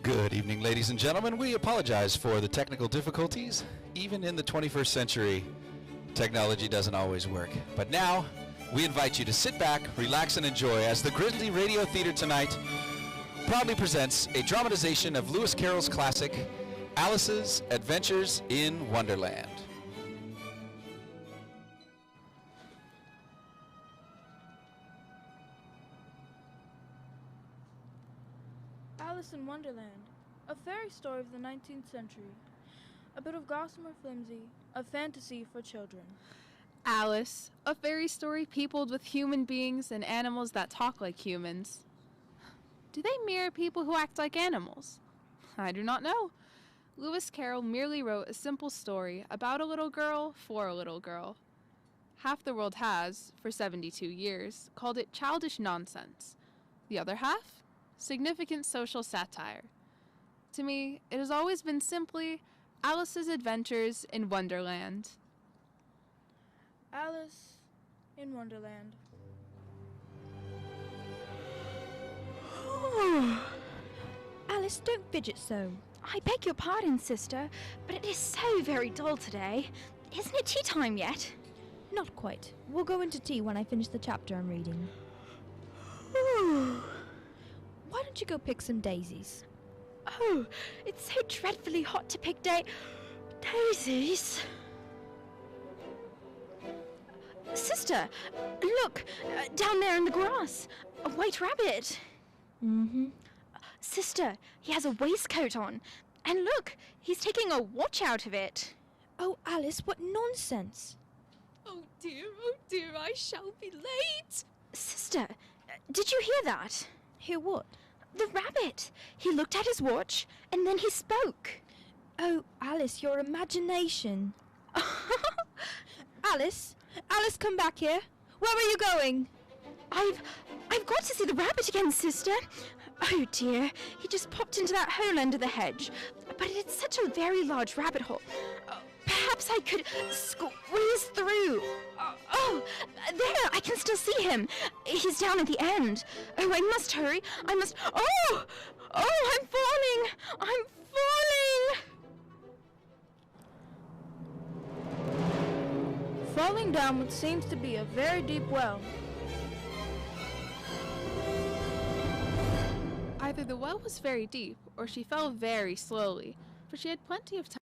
Good evening, ladies and gentlemen. We apologize for the technical difficulties. Even in the 21st century, technology doesn't always work. But now, we invite you to sit back, relax, and enjoy as the Grizzly Radio Theater tonight proudly presents a dramatization of Lewis Carroll's classic, Alice's Adventures in Wonderland. Alice in Wonderland, a fairy story of the 19th century. A bit of gossamer flimsy, a fantasy for children. Alice, a fairy story peopled with human beings and animals that talk like humans. Do they mirror people who act like animals? I do not know. Lewis Carroll merely wrote a simple story about a little girl for a little girl. Half the world has, for 72 years, called it childish nonsense. The other half? Significant social satire. To me, it has always been simply Alice's Adventures in Wonderland. Alice in Wonderland. Alice, don't fidget so. I beg your pardon, sister, but it is so very dull today. Isn't it tea time yet? Not quite. We'll go into tea when I finish the chapter I'm reading. Why don't you go pick some daisies? Oh, it's so dreadfully hot to pick daisies. Sister, look, down there in the grass, a white rabbit. Mm-hmm. Sister, he has a waistcoat on. And look, he's taking a watch out of it. Oh, Alice, what nonsense. Oh dear, I shall be late. Sister, did you hear that? Hear what? The rabbit. He looked at his watch, and then he spoke. Oh, Alice, your imagination. Alice, come back here. Where are you going? I've got to see the rabbit again, sister. Oh dear, he just popped into that hole under the hedge. But it's such a very large rabbit hole. Perhaps I could squeeze through. Oh, there, I can still see him. He's down at the end. Oh, I must hurry. I must. Oh, I'm falling. I'm falling. Falling down what seems to be a very deep well. Either the well was very deep, or she fell very slowly, for she had plenty of time.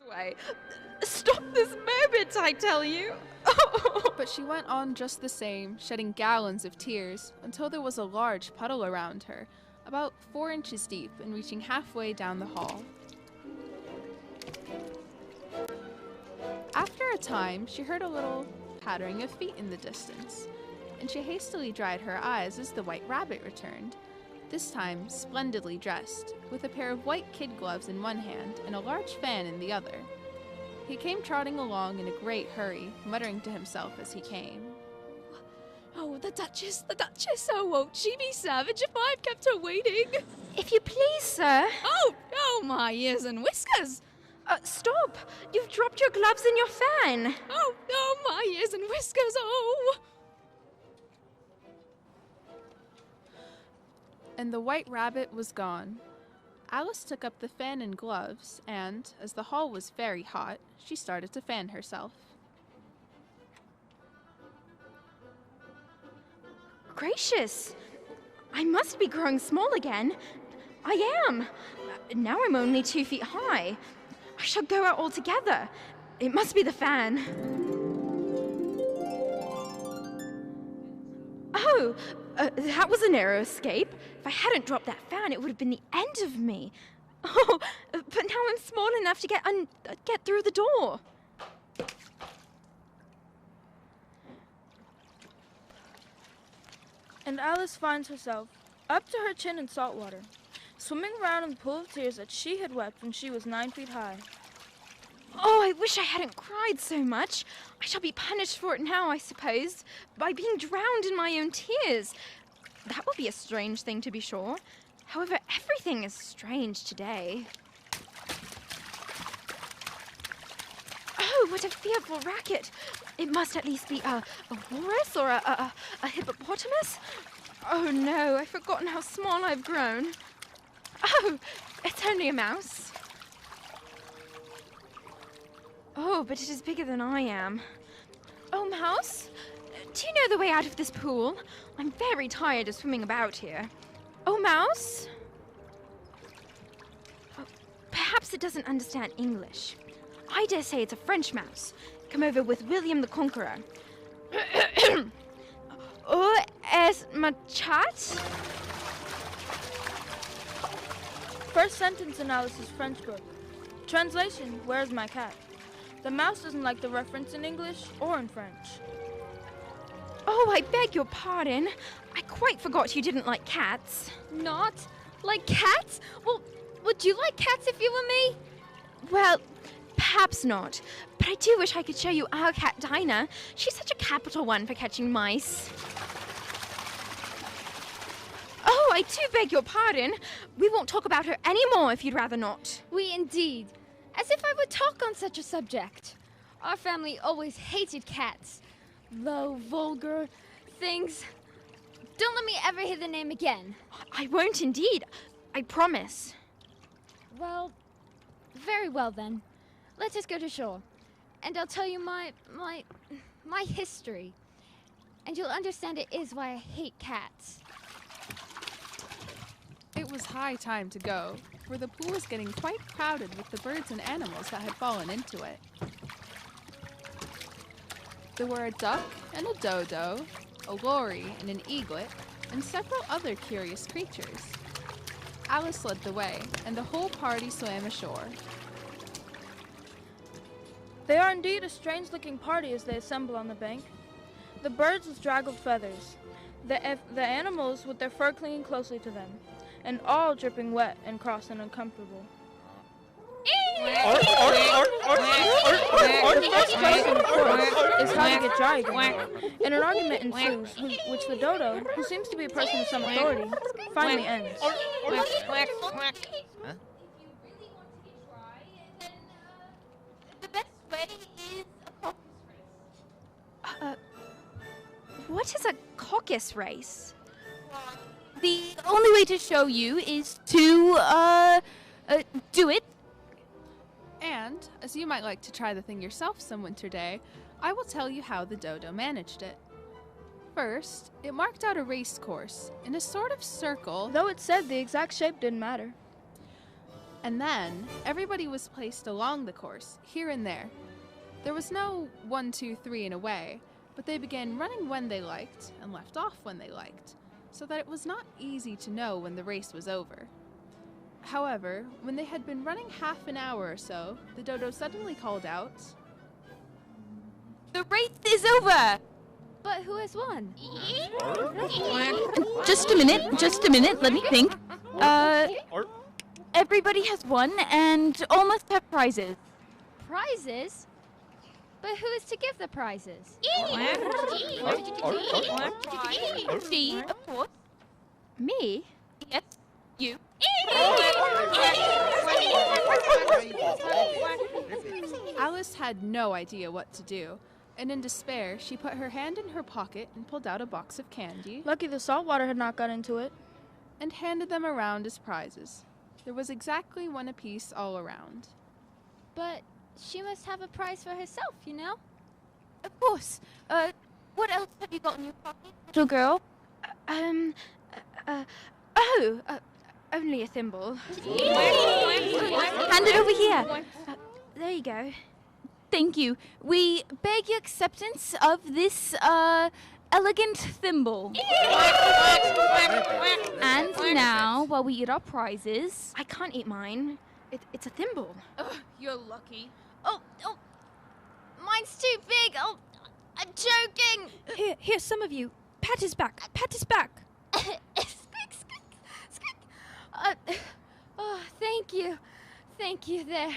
way. Stop this moment, I tell you. But she went on just the same, shedding gallons of tears, until there was a large puddle around her, about 4 inches deep and reaching halfway down the hall. After a time, she heard a little pattering of feet in the distance, and she hastily dried her eyes as the white rabbit returned, this time splendidly dressed, with a pair of white kid gloves in one hand and a large fan in the other. He came trotting along in a great hurry, muttering to himself as he came. Oh, the Duchess, oh, won't she be savage if I've kept her waiting? If you please, sir. Oh, my ears and whiskers. Stop! You've dropped your gloves and your fan. Oh, my ears and whiskers, oh. And the white rabbit was gone. Alice took up the fan and gloves, and, as the hall was very hot, she started to fan herself. Gracious! I must be growing small again. I am. Now I'm only 2 feet high. I shall go out altogether. It must be the fan. Oh, that was a narrow escape. If I hadn't dropped that fan, it would have been the end of me. Oh, but now I'm small enough to get through the door. And Alice finds herself up to her chin in salt water, swimming around in the pool of tears that she had wept when she was 9 feet high. Oh, I wish I hadn't cried so much. I shall be punished for it now, I suppose, by being drowned in my own tears. That will be a strange thing, to be sure. However, everything is strange today. Oh, what a fearful racket. It must at least be a walrus or a hippopotamus. Oh no, I've forgotten how small I've grown. Oh, it's only a mouse. Oh, but it is bigger than I am. Oh, mouse, do you know the way out of this pool? I'm very tired of swimming about here. Oh, mouse? Oh, perhaps it doesn't understand English. I dare say it's a French mouse, come over with William the Conqueror. Où est ma chat? First sentence in Alice's French book. Translation, where's my cat? The mouse doesn't like the reference in English or in French. Oh, I beg your pardon. I quite forgot you didn't like cats. Not like cats? Well, would you like cats if you were me? Well, perhaps not. But I do wish I could show you our cat, Dinah. She's such a capital one for catching mice. Oh, I do beg your pardon. We won't talk about her anymore if you'd rather not. We indeed. As if I would talk on such a subject. Our family always hated cats. Low, vulgar things. Don't let me ever hear the name again. I won't indeed. I promise. Well, very well then. Let us go to shore. And I'll tell you my history. And you'll understand it is why I hate cats. It was high time to go, for the pool was getting quite crowded with the birds and animals that had fallen into it. There were a duck and a dodo, a lory and an eaglet, and several other curious creatures. Alice led the way, and the whole party swam ashore. They are indeed a strange-looking party as they assemble on the bank. The birds with draggled feathers, the animals with their fur clinging closely to them, and all dripping wet and cross and uncomfortable. The first question, of course, is how to get dry again, and an argument ensues, which the dodo, who seems to be a person of some authority, finally ends. What is a caucus race? The only way to show you is to, do it. And, as you might like to try the thing yourself some winter day, I will tell you how the dodo managed it. First, it marked out a race course in a sort of circle, Though it said the exact shape didn't matter. And then, everybody was placed along the course, here and there. There was no 1, 2, 3 and away, but they began running when they liked and left off when they liked, so that it was not easy to know when the race was over. However, when they had been running half an hour or so, the dodo suddenly called out, The race is over! But who has won? Just a minute, let me think. Everybody has won and all must have prizes. Prizes? But who is to give the prizes? She, of course. Me? Yes, you. Alice had no idea what to do, and in despair, she put her hand in her pocket and pulled out a box of candy Lucky the salt water had not got into it. and handed them around as prizes. There was exactly one apiece all around. But she must have a prize for herself, you know? Of course. What else have you got in your pocket, little girl? Only a thimble. Hand it over here. There you go. Thank you. We beg your acceptance of this, elegant thimble. And now, while we eat our prizes... I can't eat mine. It's a thimble. You're lucky. Oh, mine's too big. Oh, I'm choking. Here, some of you. Pat his back. Pat his back. Squeak, squeak, squeak. Oh, thank you. Thank you there.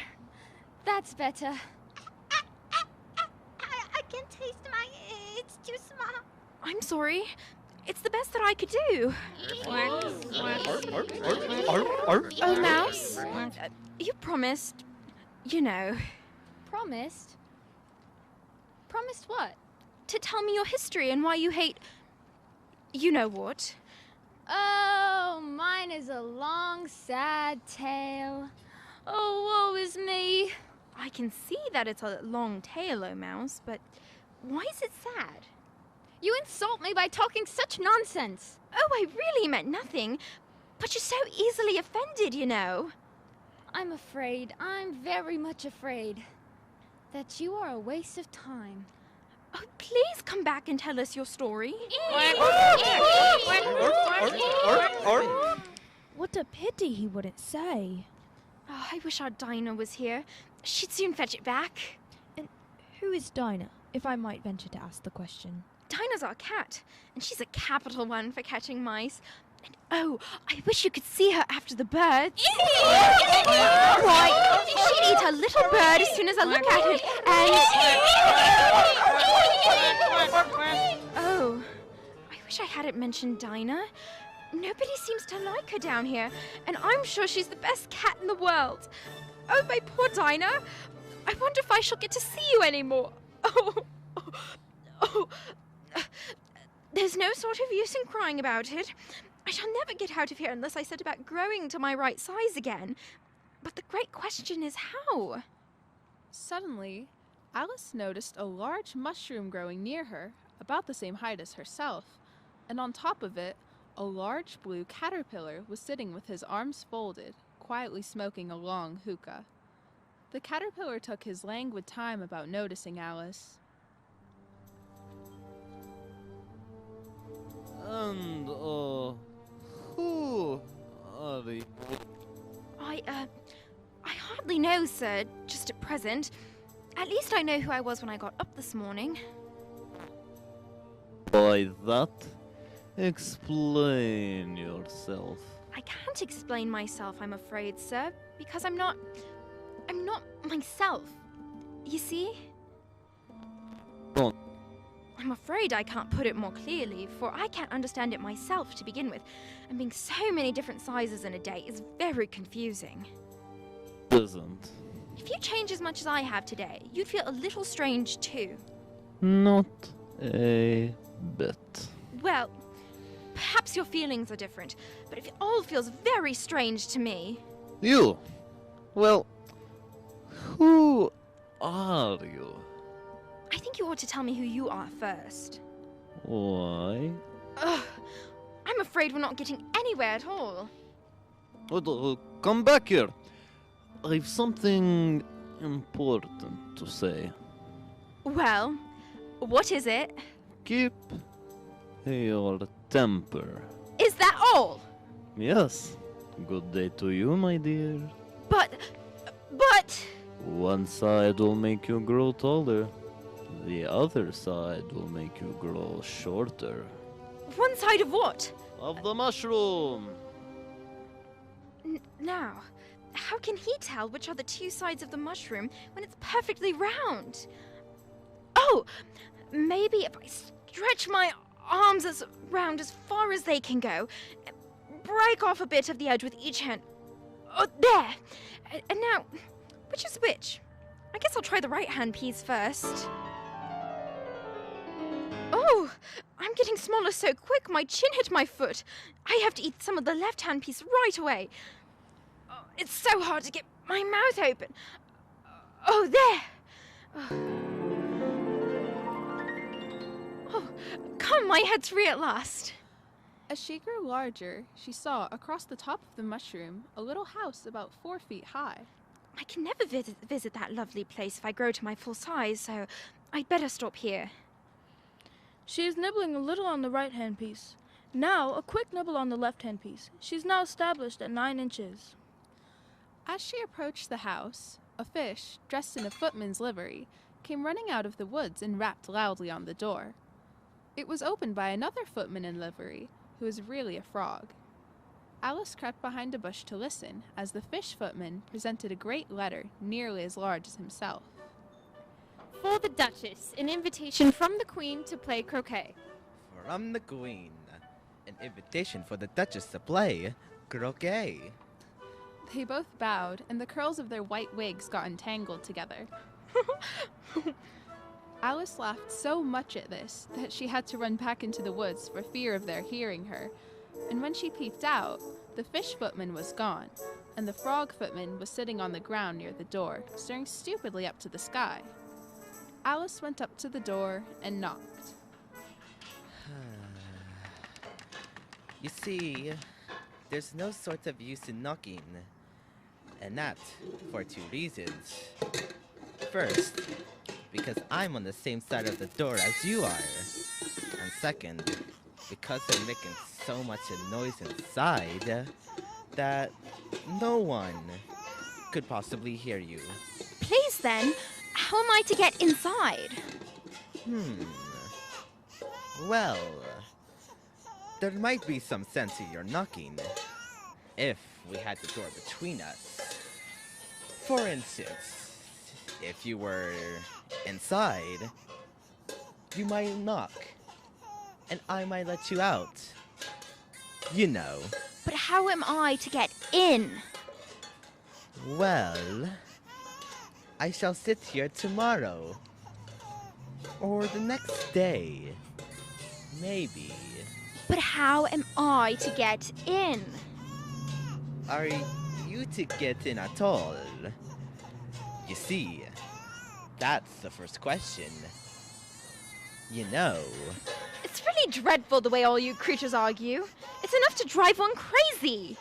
That's better. I can taste it's too small. I'm sorry. It's the best that I could do. Oh, Mouse. You promised, you know. Promised? Promised what? To tell me your history and why you hate... You know what? Oh, mine is a long, sad tale. Oh, woe is me. I can see that it's a long tale, oh Mouse, but why is it sad? You insult me by talking such nonsense. Oh, I really meant nothing, but you're so easily offended, you know. I'm afraid, I'm very much afraid, that you are a waste of time. Oh, please come back and tell us your story. What a pity he wouldn't say. Oh, I wish our Dinah was here. She'd soon fetch it back. And who is Dinah, if I might venture to ask the question? Dinah's our cat, and she's a capital one for catching mice. And oh, I wish you could see her after the birds. Why, she'd eat a little bird as soon as I look at it, and... Oh, I wish I hadn't mentioned Dinah. Nobody seems to like her down here, and I'm sure she's the best cat in the world. Oh, my poor Dinah. I wonder if I shall get to see you anymore. There's no sort of use in crying about it. I shall never get out of here unless I set about growing to my right size again. But the great question is how? Suddenly, Alice noticed a large mushroom growing near her, about the same height as herself, and on top of it, a large blue caterpillar was sitting with his arms folded, quietly smoking a long hookah. The caterpillar took his languid time about noticing Alice. And, who are you? I hardly know, sir, just at present. At least I know who I was when I got up this morning. By that, explain yourself. I can't explain myself, I'm afraid, sir, because I'm not myself. You see? Don't. I'm afraid I can't put it more clearly, for I can't understand it myself to begin with, and being so many different sizes in a day is very confusing. Doesn't. If you change as much as I have today, you'd feel a little strange too. Not a bit. Well, perhaps your feelings are different, but it all feels very strange to me. You? Well, who are you? I think you ought to tell me who you are first. Why? Ugh, I'm afraid we're not getting anywhere at all. Come back here. I've something important to say. Well, what is it? Keep your temper. Is that all? Yes. Good day to you, my dear. But... One side will make you grow taller. The other side will make you grow shorter. One side of what? Of the mushroom! Now, how can he tell which are the two sides of the mushroom when it's perfectly round? Oh, maybe if I stretch my arms as round as far as they can go, break off a bit of the edge with each hand. Oh, there! And now, which is which? I guess I'll try the right hand piece first. Oh, I'm getting smaller so quick, my chin hit my foot. I have to eat some of the left hand piece right away. Oh, it's so hard to get my mouth open. Oh, there! Oh, come, my head's free at last. As she grew larger, she saw across the top of the mushroom a little house about 4 feet high. I can never visit that lovely place if I grow to my full size, so I'd better stop here. She is nibbling a little on the right-hand piece. Now, a quick nibble on the left-hand piece. She's now established at 9 inches. As she approached the house, a fish, dressed in a footman's livery, came running out of the woods and rapped loudly on the door. It was opened by another footman in livery, who was really a frog. Alice crept behind a bush to listen as the fish footman presented a great letter nearly as large as himself. For the Duchess, an invitation from the Queen to play croquet. From the Queen, an invitation for the Duchess to play croquet. They both bowed, and the curls of their white wigs got entangled together. Alice laughed so much at this that she had to run back into the woods for fear of their hearing her, and when she peeped out, the fish footman was gone, and the frog footman was sitting on the ground near the door, staring stupidly up to the sky. Alice went up to the door and knocked. You see, there's no sort of use in knocking, and that for 2 reasons. First, because I'm on the same side of the door as you are, and second, because I'm making so much noise inside that no one could possibly hear you. Please then, how am I to get inside? Well, there might be some sense in your knocking if we had the door between us. For instance, if you were inside, you might knock, and I might let you out. You know. But how am I to get in? Well, I shall sit here tomorrow. Or the next day. Maybe. But how am I to get in? Are you to get in at all? You see, that's the first question. You know. It's really dreadful the way all you creatures argue. It's enough to drive one crazy.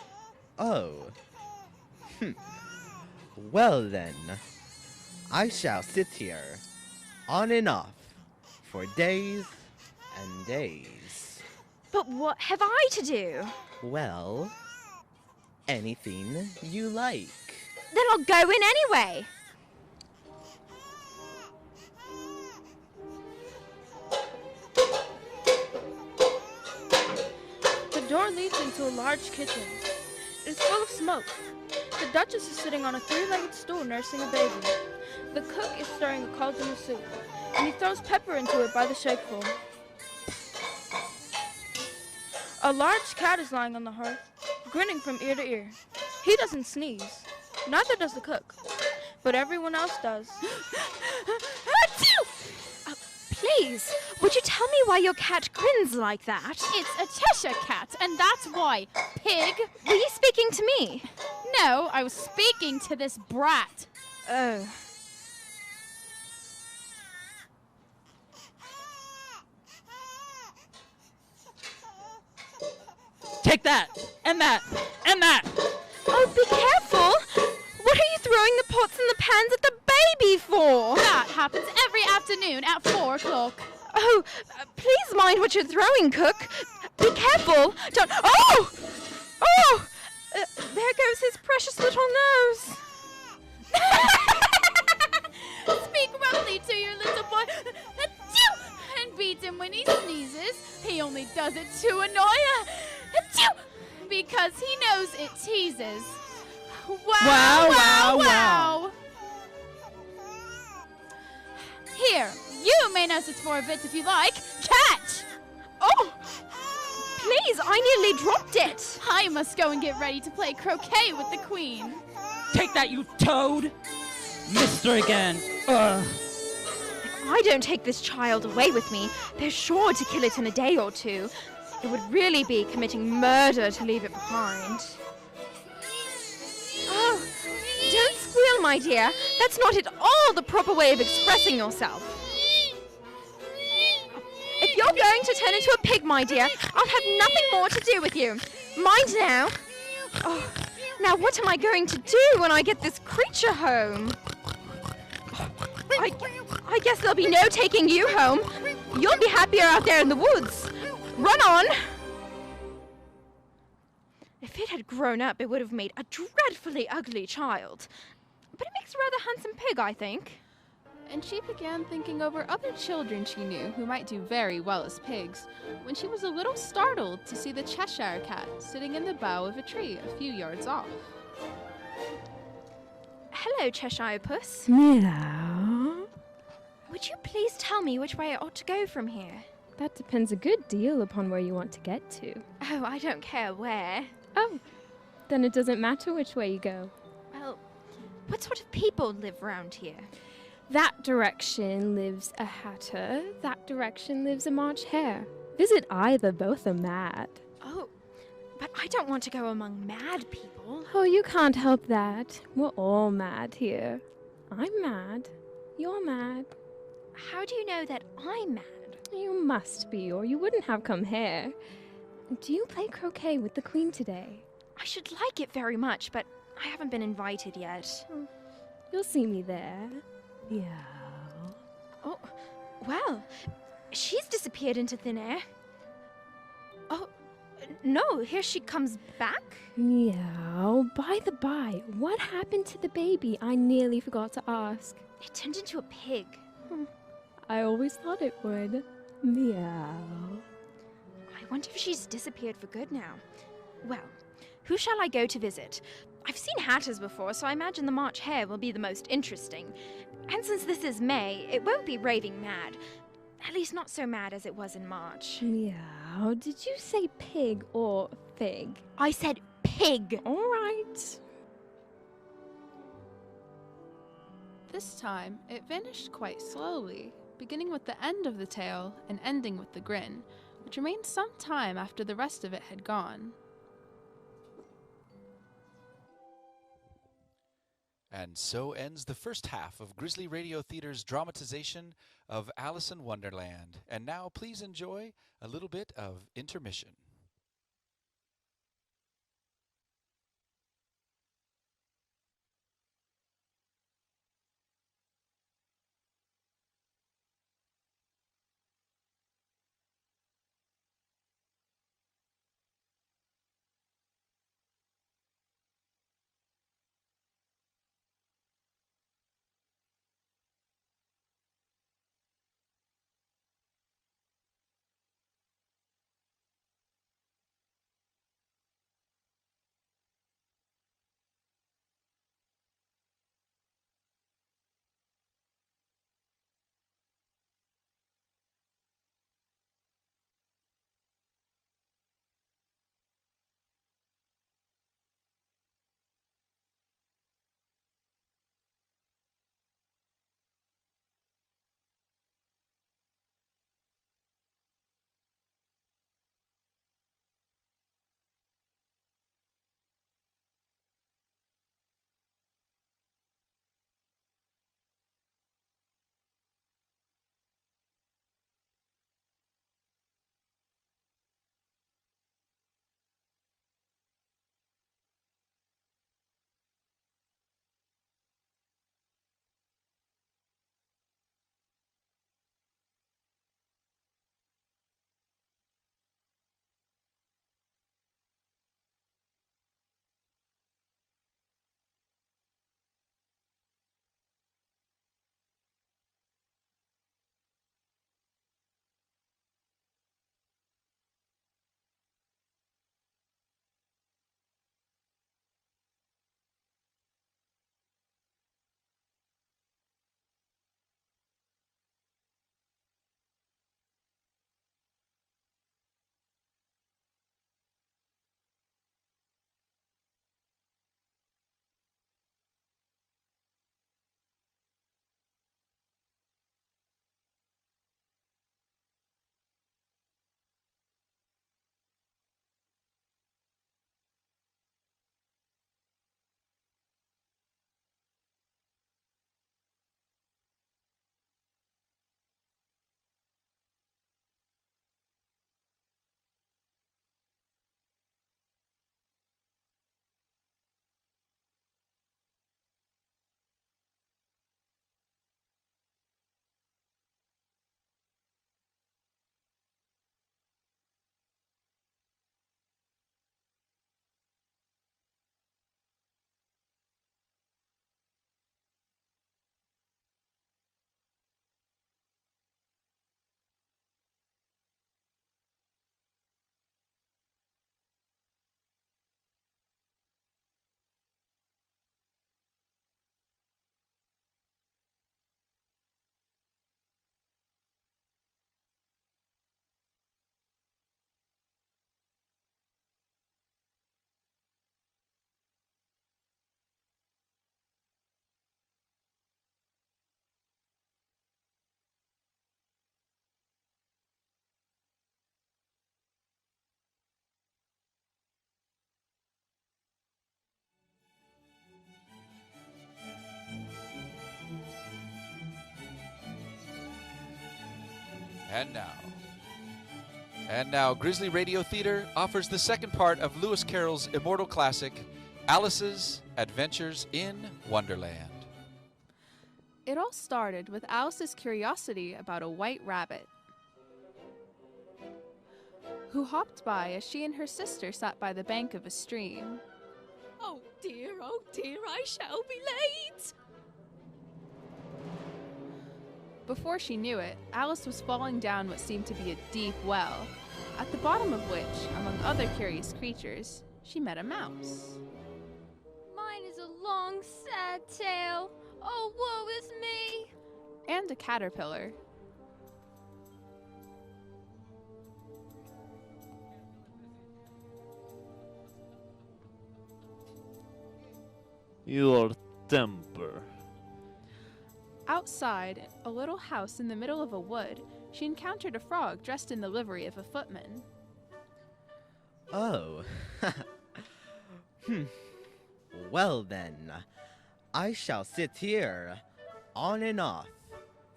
Oh. Well then, I shall sit here, on and off, for days and days. But what have I to do? Well, anything you like. Then I'll go in anyway. The door leads into a large kitchen. It is full of smoke. The Duchess is sitting on a 3-legged stool nursing a baby. The cook is stirring a cauldron of soup, and he throws pepper into it by the shakeful. A large cat is lying on the hearth, grinning from ear to ear. He doesn't sneeze. Neither does the cook. But everyone else does. Please, would you tell me why your cat grins like that? It's a Cheshire cat, and that's why. Pig! Were you speaking to me? No, I was speaking to this brat. Oh. Take that! And that! And that! Oh, be careful! What are you throwing the pots and the pans at the baby for? That happens every afternoon at 4 o'clock. Oh, please mind what you're throwing, Cook. Be careful. Don't. Oh! Oh! There goes his precious little nose. Speak roughly to your little boy. Achoo! And beat him when he sneezes. He only does it to annoy her. Achoo! Because he knows it teases. Wow. Here, you may nurse it for a bit if you like. Catch! Oh! Please, I nearly dropped it. I must go and get ready to play croquet with the queen. Take that, you toad! Missed her again. Ugh. If I don't take this child away with me, they're sure to kill it in a day or two. It would really be committing murder to leave it behind. Oh, don't squeal, my dear. That's not at all the proper way of expressing yourself. If you're going to turn into a pig, my dear, I'll have nothing more to do with you. Mind now. Oh, now what am I going to do when I get this creature home? I guess there'll be no taking you home. You'll be happier out there in the woods. Run on! If it had grown up, it would have made a dreadfully ugly child. But it makes a rather handsome pig, I think. And she began thinking over other children she knew who might do very well as pigs, when she was a little startled to see the Cheshire cat sitting in the bough of a tree a few yards off. Hello, Cheshire Puss. Meow. Would you please tell me which way I ought to go from here? That depends a good deal upon where you want to get to. Oh, I don't care where. Oh, then it doesn't matter which way you go. Well, what sort of people live round here? That direction lives a hatter, that direction lives a March hare. Visit either, both are mad. Oh, but I don't want to go among mad people. Oh, you can't help that. We're all mad here. I'm mad. You're mad. How do you know that I'm mad? You must be, or you wouldn't have come here. Do you play croquet with the queen today? I should like it very much, but I haven't been invited yet. You'll see me there. Yeah. Oh, well, she's disappeared into thin air. Oh, no, here she comes back. Meow. By the by, what happened to the baby? I nearly forgot to ask. It turned into a pig. I always thought it would. Meow. I wonder if she's disappeared for good now. Well, who shall I go to visit? I've seen hatters before, so I imagine the March hare will be the most interesting. And since this is May, it won't be raving mad. At least not so mad as it was in March. Meow. Did you say pig or fig? I said pig. All right. This time, it vanished quite slowly, beginning with the end of the tail and ending with the grin, which remained some time after the rest of it had gone. And so ends the first half of Grizzly Radio Theater's dramatization of Alice in Wonderland. And now please enjoy a little bit of intermission. And now, Grizzly Radio Theater offers the second part of Lewis Carroll's immortal classic, Alice's Adventures in Wonderland. It all started with Alice's curiosity about a white rabbit who hopped by as she and her sister sat by the bank of a stream. Oh dear, I shall be late. Before she knew it, Alice was falling down what seemed to be a deep well, at the bottom of which, among other curious creatures, she met a mouse. Mine is a long, sad tale. Oh, woe is me. And a caterpillar. Your temper. Outside, a little house in the middle of a wood, she encountered a frog dressed in the livery of a footman. Oh. Well then, I shall sit here, on and off,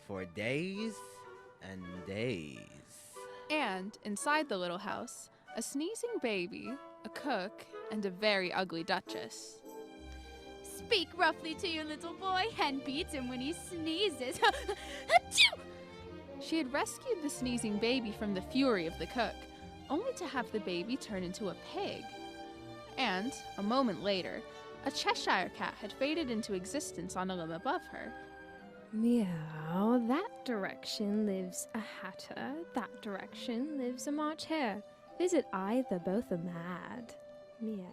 for days and days. And, inside the little house, a sneezing baby, a cook, and a very ugly duchess. Speak roughly to your little boy and beat him when he sneezes. She had rescued the sneezing baby from the fury of the cook, only to have the baby turn into a pig. And, a moment later, a Cheshire cat had faded into existence on a limb above her. Meow, that direction lives a hatter, that direction lives a March hare. Visit either, both are mad. Meow.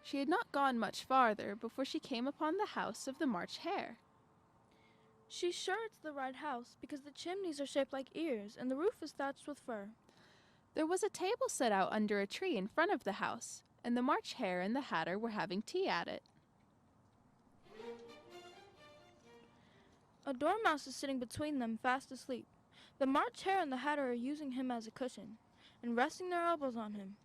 She had not gone much farther before she came upon the house of the March hare. She's sure it's the right house because the chimneys are shaped like ears and the roof is thatched with fur. There was a table set out under a tree in front of the house, and the March hare and the hatter were having tea at it. A dormouse is sitting between them, fast asleep. The March hare and the hatter are using him as a cushion and resting their elbows on him.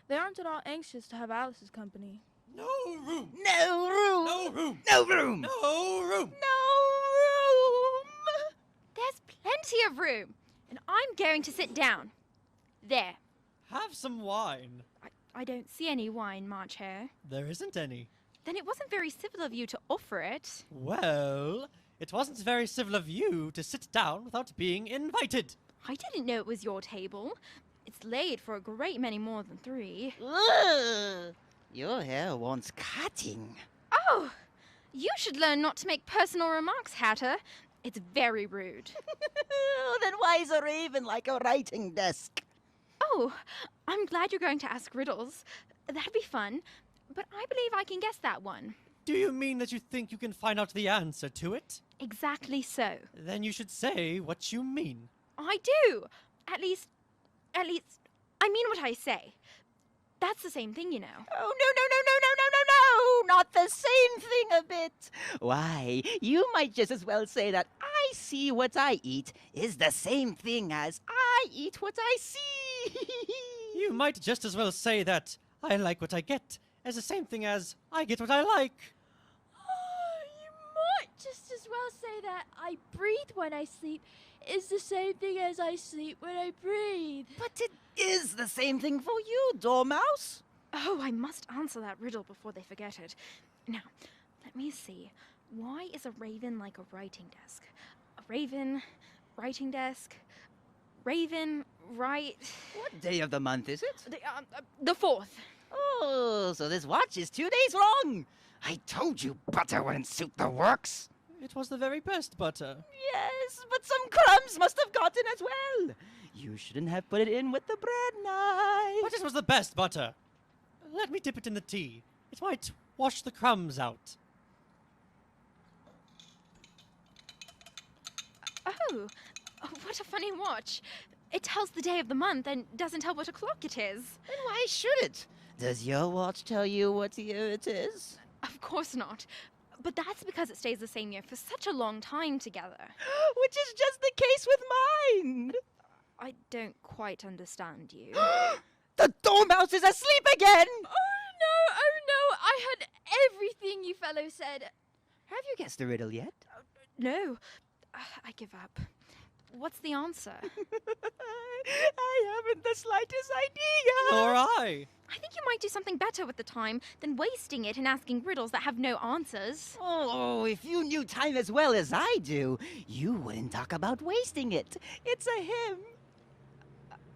They aren't at all anxious to have Alice's company. No room! No room! No room! No room! No room! There's plenty of room, and I'm going to sit down. There. Have some wine. I don't see any wine, March hare. There isn't any. Then it wasn't very civil of you to offer it. Well, it wasn't very civil of you to sit down without being invited. I didn't know it was your table. It's laid for a great many more than 3. Ugh, your hair wants cutting. Oh! You should learn not to make personal remarks, Hatter. It's very rude. Then why is a raven like a writing desk? Oh, I'm glad you're going to ask riddles. That'd be fun. But I believe I can guess that one. Do you mean that you think you can find out the answer to it? Exactly so. Then you should say what you mean. I do. At least, I mean what I say. That's the same thing, you know. Oh, no, not the same thing a bit. Why, you might just as well say that I see what I eat is the same thing as I eat what I see. You might just as well say that I like what I get as the same thing as I get what I like. You might just as well say that I breathe when I sleep is the same thing as I sleep when I breathe. But it is the same thing for you, Dormouse. Oh, I must answer that riddle before they forget it. Now, let me see. Why is a raven like a writing desk? A raven, writing desk, raven, write... What day of the month is it? The 4th. Oh, so this watch is 2 days wrong. I told you butter wouldn't suit the works. It was the very best butter. Yes, but some crumbs must have gotten as well. You shouldn't have put it in with the bread knife. But it was the best butter. Let me dip it in the tea. It might wash the crumbs out. Oh, what a funny watch. It tells the day of the month and doesn't tell what o'clock it is. Then why should it? Does your watch tell you what year it is? Of course not. But that's because it stays the same year for such a long time together. Which is just the case with mine. I don't quite understand you. The Dormouse is asleep again! Oh no, I heard everything you fellows said. Have you guessed the riddle yet? No, I give up. What's the answer? I haven't the slightest idea. Nor I. I think you might do something better with the time than wasting it in asking riddles that have no answers. Oh, if you knew time as well as I do, you wouldn't talk about wasting it. It's a hymn.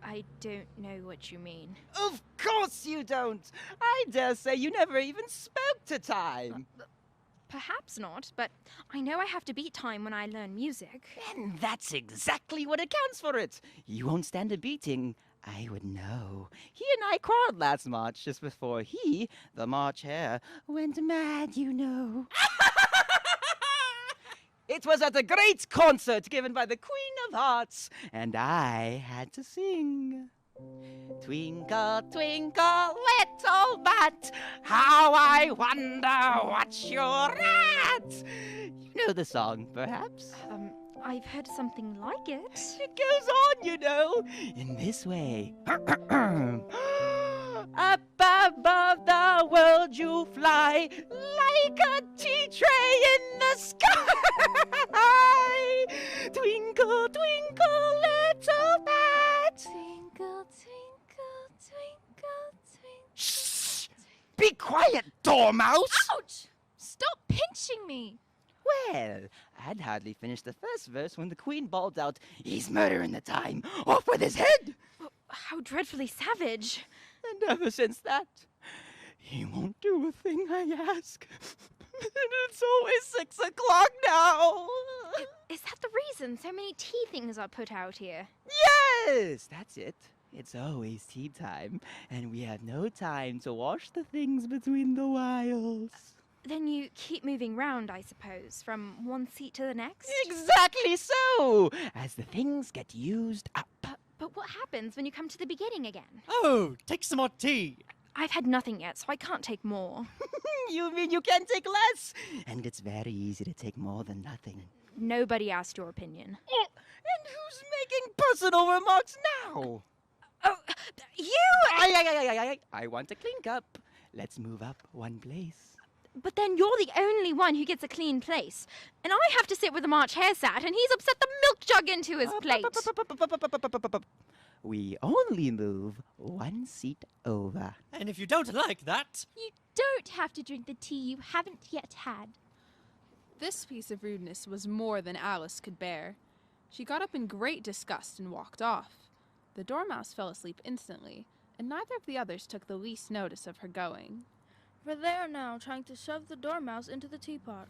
I don't know what you mean. Of course you don't. I dare say you never even spoke to time. Perhaps not, but I know I have to beat time when I learn music. And that's exactly what accounts for it. You won't stand a beating. I would know. He and I quarreled last March, just before he, the March Hare, went mad, you know. It was at a great concert given by the Queen of Hearts, and I had to sing. Twinkle, twinkle, little bat, how I wonder what you're at. You know the song, perhaps? I've heard something like it. It goes on, you know, in this way. Up above the world you fly, like a tea tray in the sky. Twinkle, twinkle, little bat. Twinkle, twinkle, twinkle, twinkle. Shh! Be quiet, dormouse! Ouch! Stop pinching me. Well, I'd hardly finished the first verse when the Queen bawled out, "He's murdering the time! Off with his head!" How dreadfully savage. And ever since that, he won't do a thing I ask. And it's always 6 o'clock now. Is that the reason so many tea things are put out here? Yes, that's it. It's always tea time, and we have no time to wash the things between the whiles. Then you keep moving round, I suppose, from one seat to the next? Exactly so, as the things get used up. But what happens when you come to the beginning again? Oh, take some more tea. I've had nothing yet, so I can't take more. You mean you can take less? And it's very easy to take more than nothing. Nobody asked your opinion. Oh, and who's making personal remarks now? Oh, you! I want a clean cup. Let's move up one place. But then you're the only one who gets a clean place. And I have to sit where the March Hare sat, and he's upset the milk jug into his plate. We only move one seat over. And if you don't like that... You don't have to drink the tea you haven't yet had. This piece of rudeness was more than Alice could bear. She got up in great disgust and walked off. The Dormouse fell asleep instantly, and neither of the others took the least notice of her going. For they are now trying to shove the Dormouse into the teapot.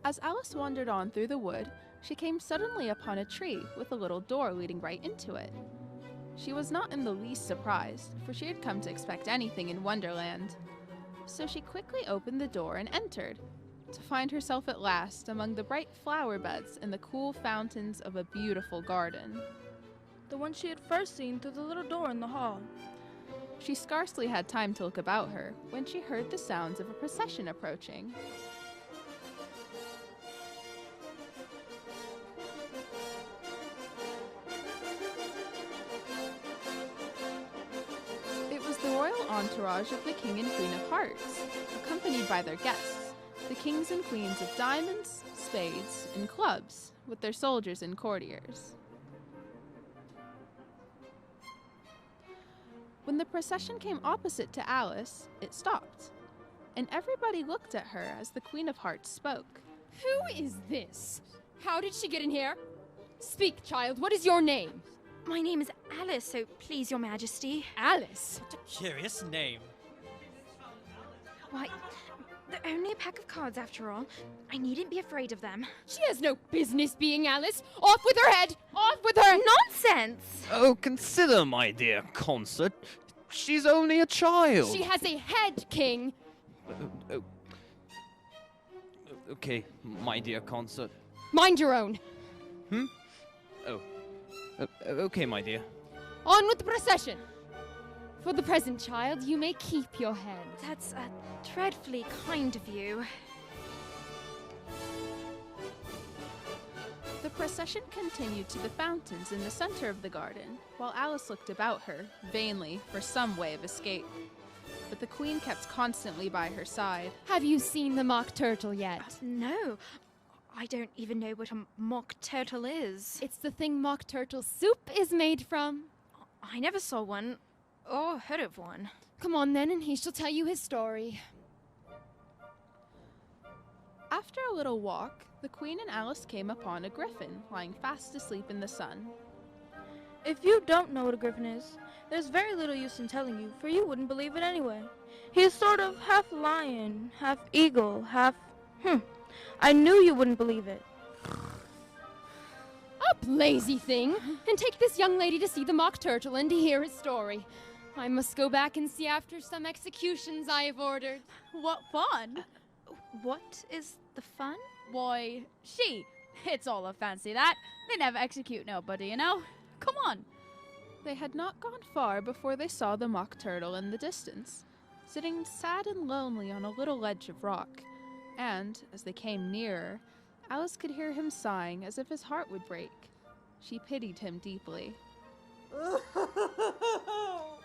As Alice wandered on through the wood, she came suddenly upon a tree with a little door leading right into it. She was not in the least surprised, for she had come to expect anything in Wonderland. So she quickly opened the door and entered, to find herself at last among the bright flower beds and the cool fountains of a beautiful garden. The one she had first seen through the little door in the hall. She scarcely had time to look about her when she heard the sounds of a procession approaching. It was the royal entourage of the King and Queen of Hearts, accompanied by their guests, the kings and queens of diamonds, spades, and clubs, with their soldiers and courtiers. When the procession came opposite to Alice, it stopped, and everybody looked at her as the Queen of Hearts spoke. Who is this? How did she get in here? Speak, child, what is your name? My name is Alice, so please, your majesty. Alice? What a curious name. Why, they're only a pack of cards after all. I needn't be afraid of them. She has no business being Alice. Off with her head! Off with her! Nonsense! Oh, consider, my dear consort. She's only a child. She has a head, King. Okay, my dear consort. Mind your own. Oh. Okay, my dear. On with the procession. For the present, child, you may keep your head. That's dreadfully kind of you. The procession continued to the fountains in the center of the garden, while Alice looked about her, vainly, for some way of escape. But the Queen kept constantly by her side. Have you seen the Mock Turtle yet? No. I don't even know what a mock turtle is. It's the thing mock turtle soup is made from. I never saw one or heard of one. Come on then, and he shall tell you his story. After a little walk, the Queen and Alice came upon a griffin lying fast asleep in the sun. If you don't know what a griffin is, there's very little use in telling you, for you wouldn't believe it anyway. He is sort of half lion, half eagle, half... I knew you wouldn't believe it. Up, lazy thing, and take this young lady to see the mock turtle and to hear his story. I must go back and see after some executions I have ordered. What fun! What is the fun? Why, it's all a fancy that. They never execute nobody, you know? Come on. They had not gone far before they saw the mock turtle in the distance, sitting sad and lonely on a little ledge of rock. And, as they came nearer, Alice could hear him sighing as if his heart would break. She pitied him deeply. Oh,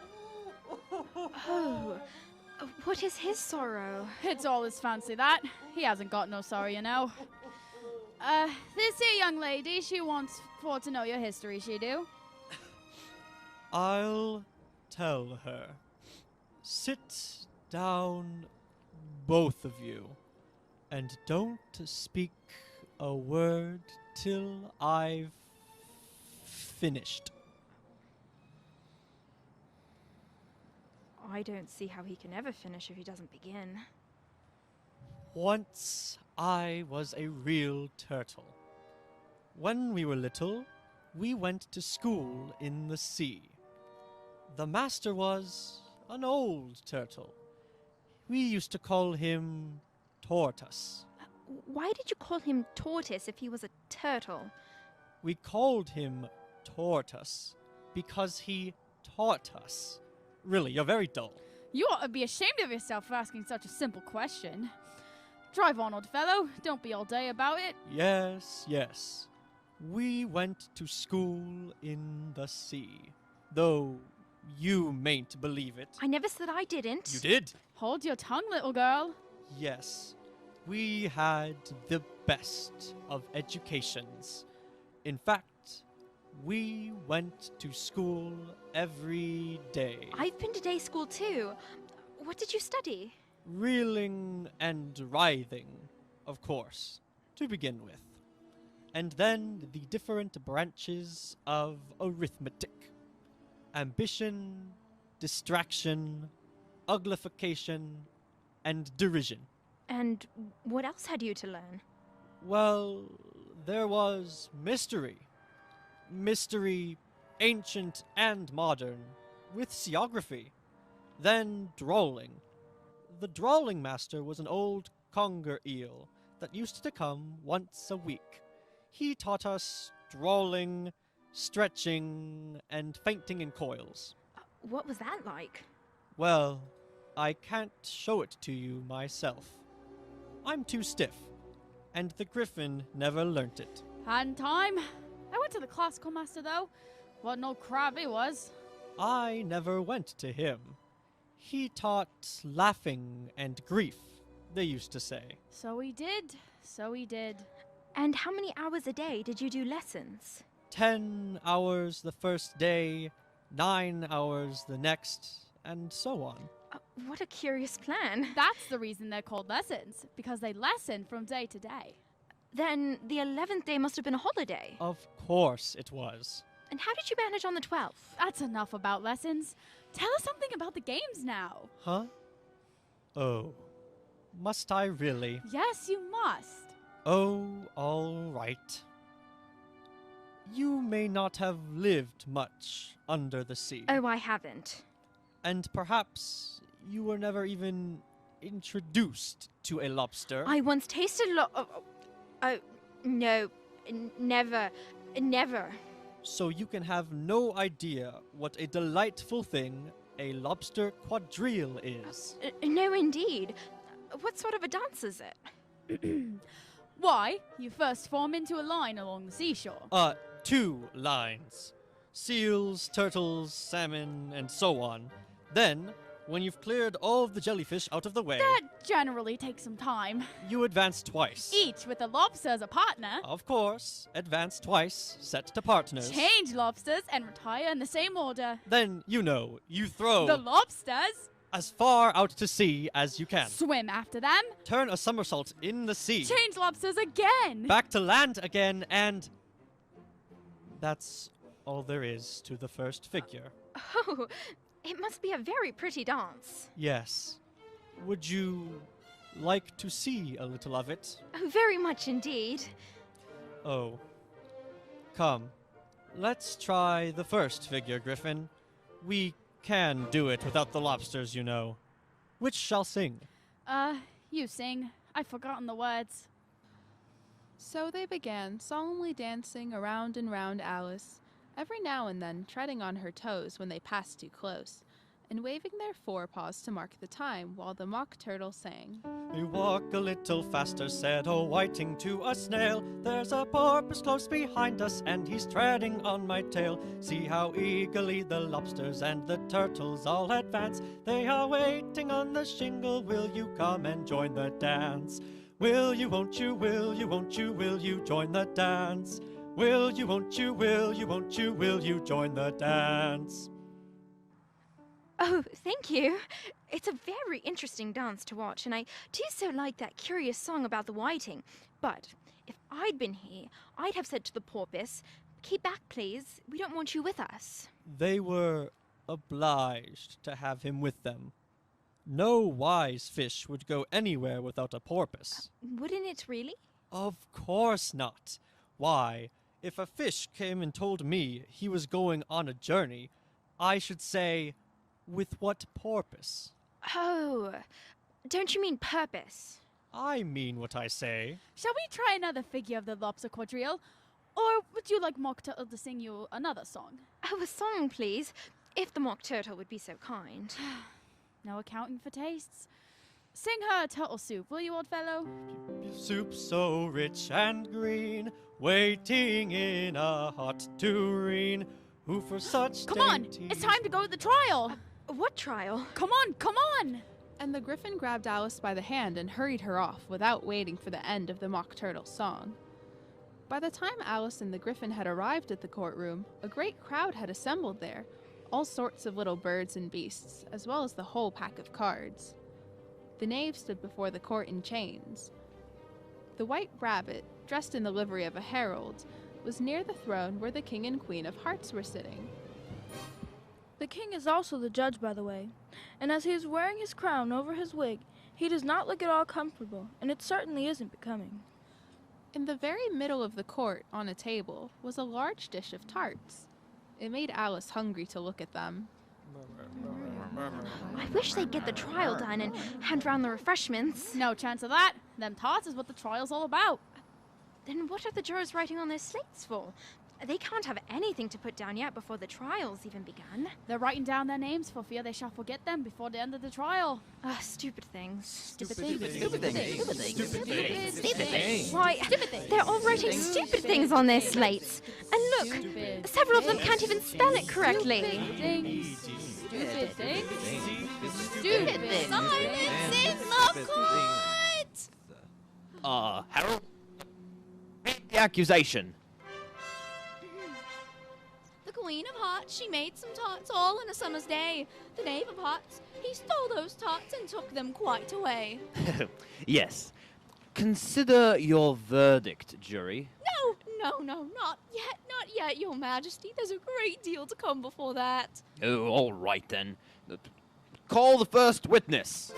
what is his sorrow? It's all his fancy that. He hasn't got no sorrow, you know. This here young lady, she wants for to know your history, she do. I'll tell her. Sit down, both of you, and don't speak a word till I've finished. I don't see how he can ever finish if he doesn't begin. Once I was a real turtle. When we were little, we went to school in the sea. The master was an old turtle. We used to call him Tortoise. Why did you call him Tortoise if he was a turtle? We called him Tortoise because he taught us. Really, you're very dull. You ought to be ashamed of yourself for asking such a simple question. Drive on, old fellow. Don't be all day about it. Yes, yes. We went to school in the sea. Though you mayn't believe it. I never said I didn't. You did? Hold your tongue, little girl. Yes. We had the best of educations. In fact, we went to school every day. I've been to day school too. What did you study? Reeling and writhing, of course, to begin with. And then the different branches of arithmetic. Ambition, distraction, uglification, and derision. And what else had you to learn? Well, there was mystery. Mystery, ancient and modern, with seography. Then drawling. The drawling master was an old conger eel that used to come once a week. He taught us drawling, stretching, and fainting in coils. What was that like? Well, I can't show it to you myself. I'm too stiff, and the griffin never learnt it. Hadn't time. I went to the classical master, though. What no crab he was. I never went to him. He taught laughing and grief, they used to say. So he did. So he did. And how many hours a day did you do lessons? 10 hours the first day, 9 hours the next, and so on. What a curious plan. That's the reason they're called lessons, because they lesson from day to day. Then the 11th day must have been a holiday. Of course it was. And how did you manage on the 12th? That's enough about lessons. Tell us something about the games now. Huh? Oh. Must I really? Yes, you must. Oh, all right. You may not have lived much under the sea. Oh, I haven't. And perhaps you were never even introduced to a lobster. I once tasted oh, no. Never. Never. So you can have no idea what a delightful thing a lobster quadrille is. No, indeed. What sort of a dance is it? Why, you first form into a line along the seashore. 2 lines. Seals, turtles, salmon, and so on. Then, When you've cleared all of the jellyfish out of the way, That generally takes some time. you advance twice. Each with a lobster as a partner. Of course, advance twice, set to partners. Change lobsters and retire in the same order. Then, you throw The lobsters as far out to sea as you can. swim after them. Turn a somersault in the sea. Change lobsters again. Back to land again, and that's all there is to the first figure. Oh, it must be a very pretty dance. Yes. Would you like to see a little of it? Oh, very much indeed. Oh. Come. Let's try the first figure, Griffin. We can do it without the lobsters, you know. Which shall sing? You sing. I've forgotten the words. So they began solemnly dancing around and round Alice, every now and then treading on her toes when they passed too close, and waving their forepaws to mark the time while the Mock Turtle sang. You walk a little faster, said a whiting to a snail. There's a porpoise close behind us, and he's treading on my tail. See how eagerly the lobsters and the turtles all advance. They are waiting on the shingle. Will you come and join the dance? Will you, won't you, will you, won't you, will you join the dance? Will you, won't you, will you, won't you, will you join the dance? Oh, thank you. It's a very interesting dance to watch, and I do so like that curious song about the whiting. But if I'd been here, I'd have said to the porpoise, "Keep back, please. We don't want you with us." They were obliged to have him with them. No wise fish would go anywhere without a porpoise. Wouldn't it really? Of course not. Why, if a fish came and told me he was going on a journey, I should say, with what porpoise? Oh, don't you mean purpose? I mean what I say. Shall we try another figure of the lobster quadrille? Or would you like Mock Turtle to sing you another song? Oh, a song, please. If the Mock Turtle would be so kind. No accounting for tastes. Sing her a turtle soup, will you, old fellow? Soup so rich and green, waiting in a hot tureen. Who for such Come on! It's time to go to the trial! What trial? Come on, come on! And the Griffin grabbed Alice by the hand and hurried her off without waiting for the end of the Mock Turtle song. By the time Alice and the Griffin had arrived at the courtroom, a great crowd had assembled there, all sorts of little birds and beasts, as well as the whole pack of cards. The knave stood before the court in chains. The White Rabbit, dressed in the livery of a herald, was near the throne where the King and Queen of Hearts were sitting. The king is also the judge, by the way, and as he is wearing his crown over his wig, he does not look at all comfortable, and it certainly isn't becoming. In the very middle of the court, on a table, was a large dish of tarts. It made Alice hungry to look at them. I wish they'd get the trial done and hand round the refreshments. No chance of that. Them tarts is what the trial's all about. Then what are the jurors writing on their slates for? They can't have anything to put down yet before the trial's even begun. They're writing down their names for fear they shall forget them before the end of the trial. Stupid things. Stupid things. Why, they're all writing stupid things on their slates. And look, several of them can't even spell it correctly. Stupid things. Stupid things. Silence in the court! Harold? Read the accusation. The Queen of Hearts, she made some tarts all in a summer's day. The Knave of Hearts, he stole those tarts and took them quite away. Yes. Consider your verdict, jury. No, not yet, Your Majesty. There's a great deal to come before that. Oh, all right then. Call the first witness.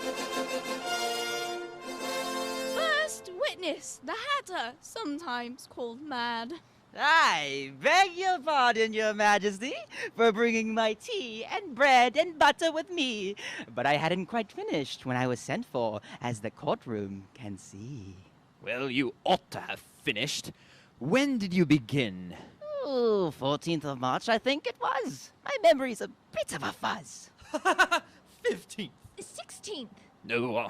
First witness, the Hatter, sometimes called Mad. I beg your pardon, Your Majesty, for bringing my tea and bread and butter with me. But I hadn't quite finished when I was sent for, as the courtroom can see. Well, you ought to have finished. When did you begin? Oh, 14th of March, I think it was. My memory's a bit of a fuzz. 15th. 16th. No,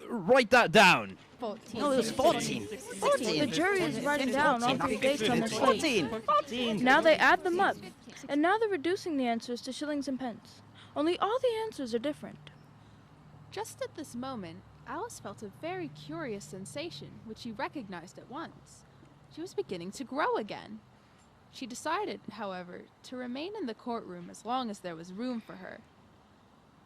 write that down. 14th. No, it was 14th. 14th. The jury is writing down all three dates on their slate. 14. Now they add them up, and now they're reducing the answers to shillings and pence. only all the answers are different. Just at this moment, Alice felt a very curious sensation, which she recognized at once. She was beginning to grow again. She decided, however, to remain in the courtroom as long as there was room for her.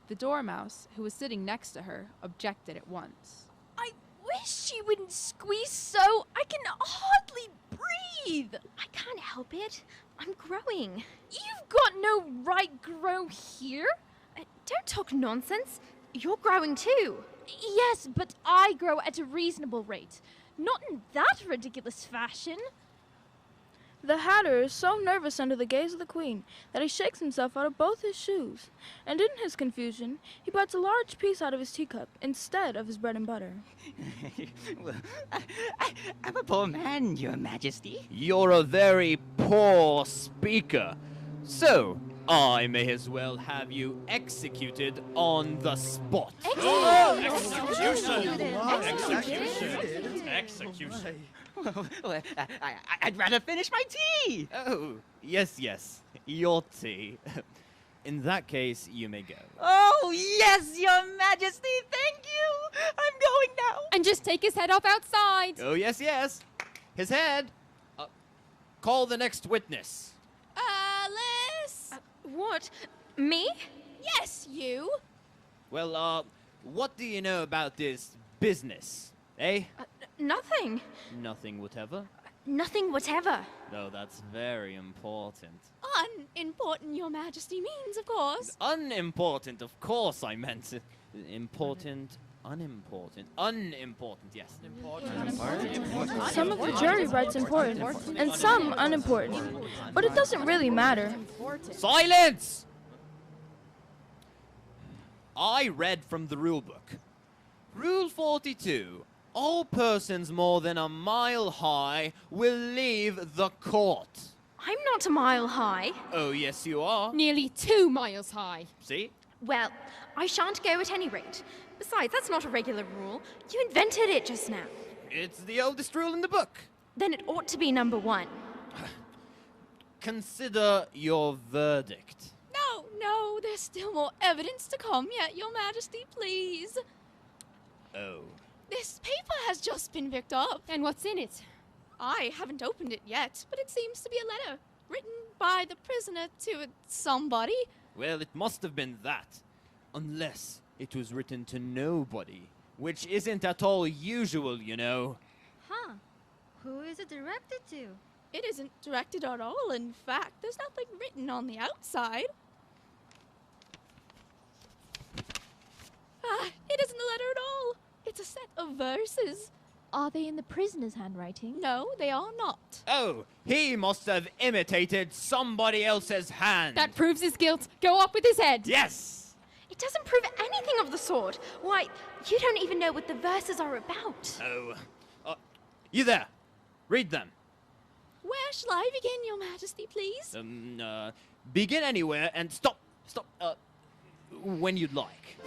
The dormouse, who was sitting next to her, objected at once. I wish she wouldn't squeeze so. I can hardly breathe. I can't help it. I'm growing. You've got no right grow here. Don't talk nonsense. You're growing too. Yes, but I grow at a reasonable rate. Not in that ridiculous fashion. The Hatter is so nervous under the gaze of the Queen that he shakes himself out of both his shoes, and in his confusion, he bites a large piece out of his teacup instead of his bread and butter. Well, I'm a poor man, Your Majesty. You're a very poor speaker. So, I may as well have you executed on the spot. Execution. Well, I'd rather finish my tea. Oh, yes, your tea. In that case, you may go. Oh, yes, Your Majesty, thank you. I'm going now. And just take his head off outside. Oh, yes. His head. Call the next witness. Alice! What? Me? Yes, you. Well, what do you know about this business, eh? Nothing. Nothing whatever? Nothing whatever. No, that's very important. Unimportant, Your Majesty means, of course. Unimportant, of course I meant. Important, unimportant. Unimportant, yes. Some of the jury writes important, and some unimportant, but it doesn't really matter. Silence! I read from the rulebook. Rule 42. All persons more than a mile high will leave the court. I'm not a mile high. Oh, yes, you are. Nearly 2 miles high. See? Well, I shan't go at any rate. Besides, that's not a regular rule. You invented it just now. It's the oldest rule in the book. Then it ought to be number 1. Consider your verdict. No, there's still more evidence to come yet, Your Majesty, please. Oh. This paper has just been picked up. And what's in it? I haven't opened it yet, but it seems to be a letter written by the prisoner to somebody. Well, it must have been that. Unless it was written to nobody, which isn't at all usual, you know. Huh. Who is it directed to? It isn't directed at all, in fact. There's nothing written on the outside. It isn't a letter at all. It's a set of verses. Are they in the prisoner's handwriting? No, they are not. Oh, he must have imitated somebody else's hand. That proves his guilt. Go up with his head. Yes. It doesn't prove anything of the sort. Why, you don't even know what the verses are about. Oh. You there. Read them. Where shall I begin, Your Majesty, please? Begin anywhere and stop, when you'd like.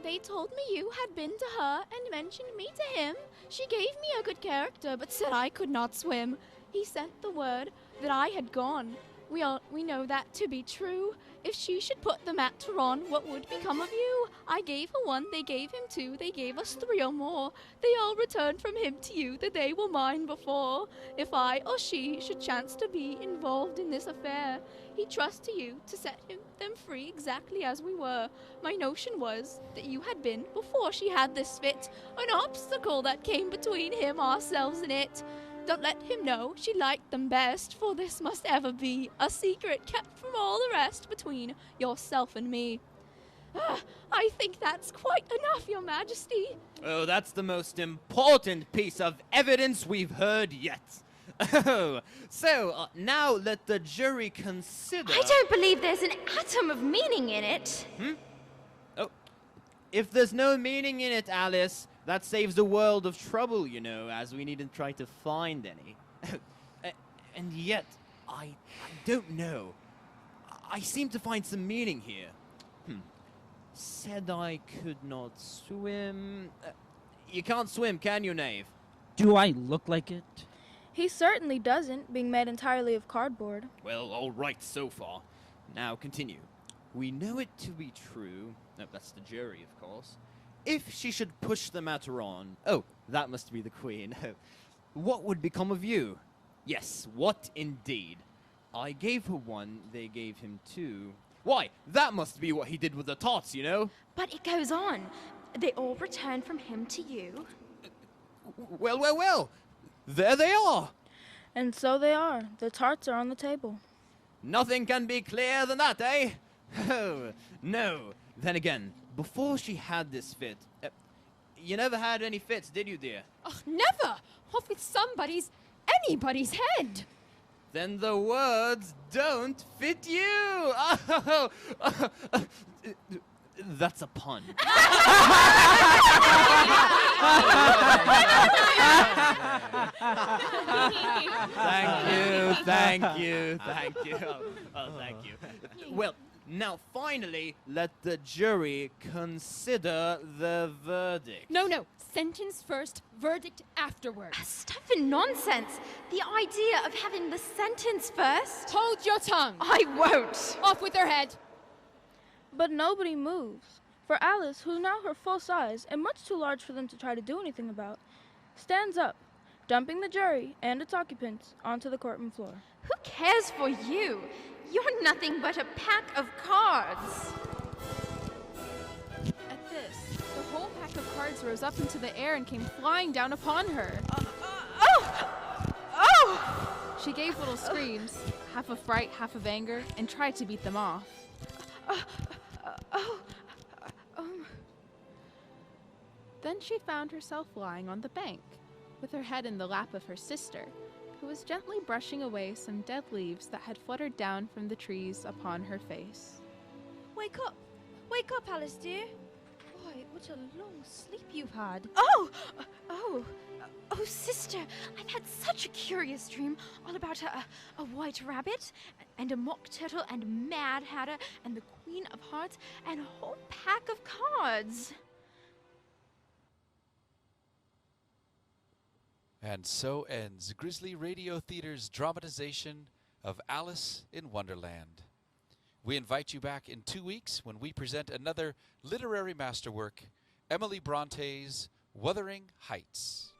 They told me you had been to her and mentioned me to him. She gave me a good character, but said I could not swim. He sent the word that I had gone. We know that to be true. If she should put the matter on, what would become of you? I gave her 1, they gave him 2, they gave us 3 or more. They all returned from him to you that they were mine before. If I or she should chance to be involved in this affair, he trusts to you to set them free exactly as we were. My notion was that you had been, before she had this fit, an obstacle that came between him, ourselves, and it. Don't let him know she liked them best, for this must ever be a secret kept from all the rest between yourself and me. I think that's quite enough, Your Majesty. Oh, that's the most important piece of evidence we've heard yet. Oh, so now let the jury consider... I don't believe there's an atom of meaning in it. Oh, if there's no meaning in it, Alice, that saves the world of trouble, you know, as we needn't try to find any. And yet, I don't know. I seem to find some meaning here. Said I could not swim. You can't swim, can you, Knave? Do I look like it? He certainly doesn't, being made entirely of cardboard. Well, all right so far. Now continue. We know it to be true. No, that's the jury, of course. If she should push the matter on. Oh, that must be the queen. What would become of you? Yes, what indeed? I gave her one, they gave him two. Why, that must be what he did with the tots, you know? But it goes on. They all return from him to you. Well, well, well. There they are. And so they are. The tarts are on the table. Nothing can be clearer than that, eh? Oh, no. Then again, before she had this fit, you never had any fits, did you, dear? Oh, never! Off with anybody's head! Then the words don't fit you! That's a pun. Thank you. Oh, thank you. Well, now finally, let the jury consider the verdict. No. Sentence first, verdict afterwards. Stuff and nonsense. The idea of having the sentence first. Hold your tongue. I won't. Off with her head. But nobody moves. For Alice, who's now her full size and much too large for them to try to do anything about, stands up, dumping the jury and its occupants onto the courtroom floor. Who cares for you? You're nothing but a pack of cards. At this, the whole pack of cards rose up into the air and came flying down upon her. Oh! She gave little screams, half of fright, half of anger, and tried to beat them off. Then she found herself lying on the bank, with her head in the lap of her sister, who was gently brushing away some dead leaves that had fluttered down from the trees upon her face. Wake up, Alice, dear. Why, what a long sleep you've had. Oh, sister, I've had such a curious dream all about a white rabbit and a mock turtle and Mad Hatter and the Queen of Hearts and a whole pack of cards. And so ends Grizzly Radio Theater's dramatization of Alice in Wonderland. We invite you back in 2 weeks when we present another literary masterwork, Emily Bronte's Wuthering Heights.